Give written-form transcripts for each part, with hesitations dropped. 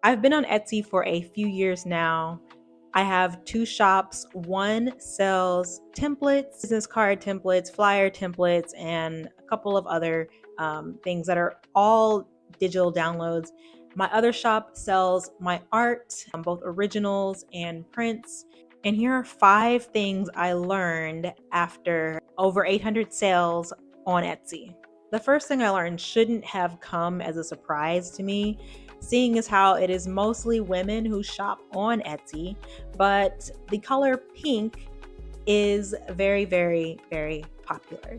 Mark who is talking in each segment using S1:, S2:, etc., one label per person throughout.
S1: I've been on Etsy for a few years now. I have two shops. One sells templates, business card templates, flyer templates, and a couple of other things that are all digital downloads. My other shop sells my art, both originals and prints. And here are 5 things I learned after over 800 sales on Etsy. The first thing I learned shouldn't have come as a surprise to me, seeing as how it is mostly women who shop on Etsy, but the color pink is very, very, very popular.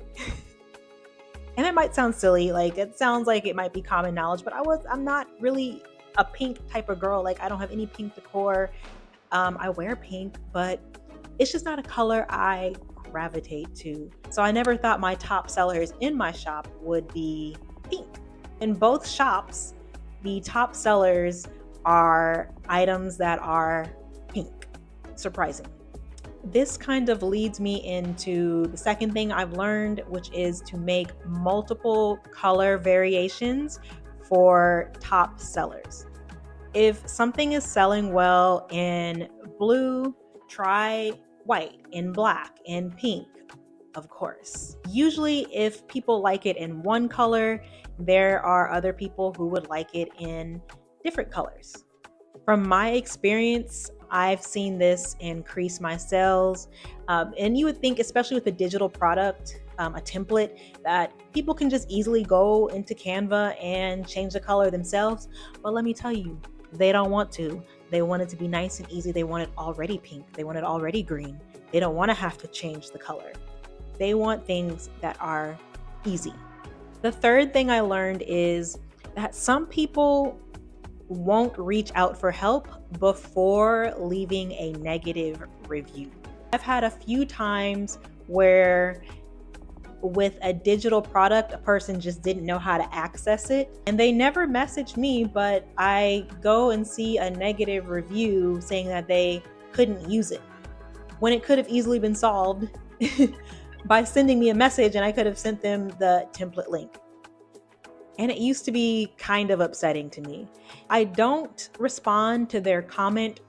S1: And it might sound silly, like it sounds like it might be common knowledge, but I'm not really a pink type of girl. Like I don't have any pink decor. I wear pink, but it's just not a color I gravitate to. So I never thought my top sellers in my shop would be pink. In both shops, the top sellers are items that are pink, surprisingly. This kind of leads me into the second thing I've learned, which is to make multiple color variations for top sellers. If something is selling well in blue, try white, in black, in pink, of course. Usually, if people like it in one color, there are other people who would like it in different colors. From my experience, I've seen this increase my sales. And you would think, especially with a digital product, a template, that people can just easily go into Canva and change the color themselves. But let me tell you, they don't want to. They want it to be nice and easy. They want it already pink. They want it already green. They don't want to have to change the color. They want things that are easy. The third thing I learned is that some people won't reach out for help before leaving a negative review. I've had a few times where with a digital product, a person just didn't know how to access it. And they never messaged me, but I go and see a negative review saying that they couldn't use it, when it could have easily been solved by sending me a message, and I could have sent them the template link. And it used to be kind of upsetting to me. I don't respond to their comment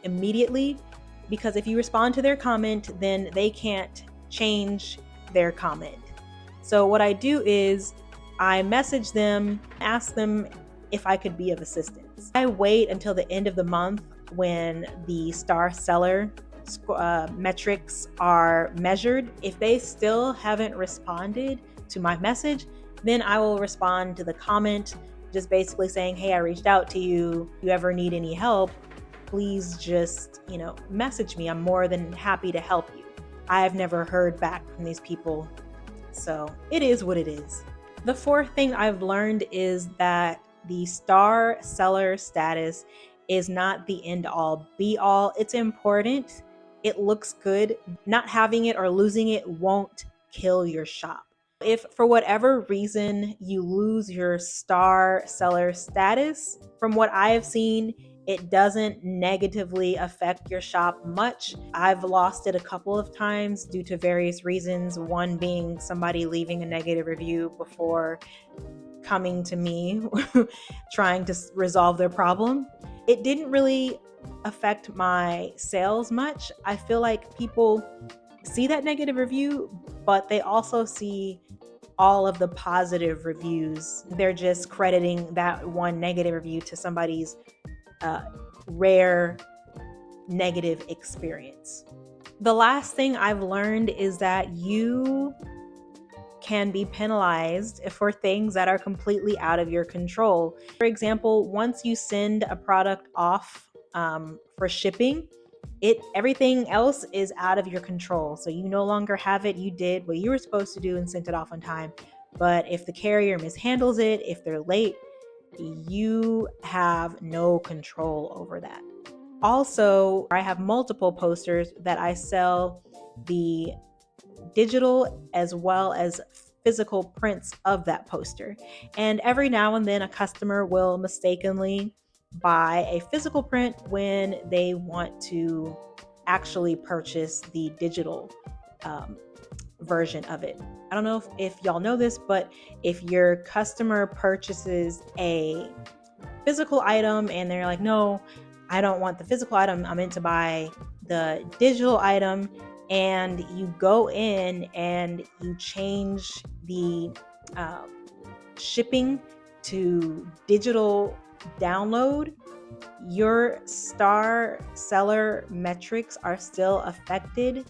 S1: immediately, because if you respond to their comment, then they can't change their comment. So what I do is I message them, ask them if I could be of assistance. I wait until the end of the month when the star seller metrics are measured. If they still haven't responded to my message, then I will respond to the comment, just basically saying, hey, I reached out to you. If you ever need any help, please just, message me. I'm more than happy to help you. I've never heard back from these people, so it is what it is. The fourth thing I've learned is that the star seller status is not the end all be all. It's important. It looks good. Not having it or losing it won't kill your shop. If for whatever reason you lose your star seller status, from what I have seen, it doesn't negatively affect your shop much. I've lost it a couple of times due to various reasons. One being somebody leaving a negative review before coming to me trying to resolve their problem. It didn't really affect my sales much. I feel like people see that negative review, but they also see all of the positive reviews. They're just crediting that one negative review to somebody's rare negative experience. The last thing I've learned is that you can be penalized for things that are completely out of your control. For example, once you send a product off for shipping, everything else is out of your control. So you no longer have it. You did what you were supposed to do and sent it off on time. But if the carrier mishandles it, if they're late, you have no control over that. Also, I have multiple posters that I sell the digital as well as physical prints of that poster. And every now and then a customer will mistakenly buy a physical print when they want to actually purchase the digital version of it. I don't know if y'all know this, but if your customer purchases a physical item and they're like, no, I don't want the physical item. I'm meant to buy the digital item. And you go in and you change the um, shipping to digital download, your star seller metrics are still affected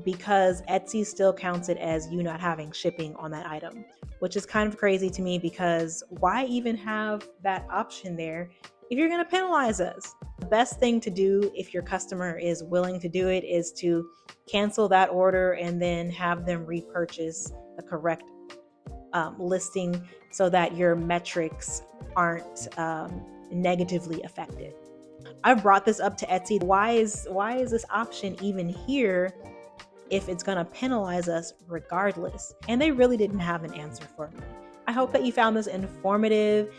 S1: because Etsy still counts it as you not having shipping on that item, which is kind of crazy to me because why even have that option there if you're going to penalize us? The best thing to do if your customer is willing to do it is to cancel that order and then have them repurchase the correct listing so that your metrics aren't negatively affected. I brought this up to Etsy. Why is this option even here if it's going to penalize us regardless? And they really didn't have an answer for me. I hope that you found this informative.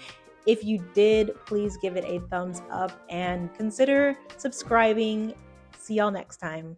S1: If you did, please give it a thumbs up and consider subscribing. See y'all next time.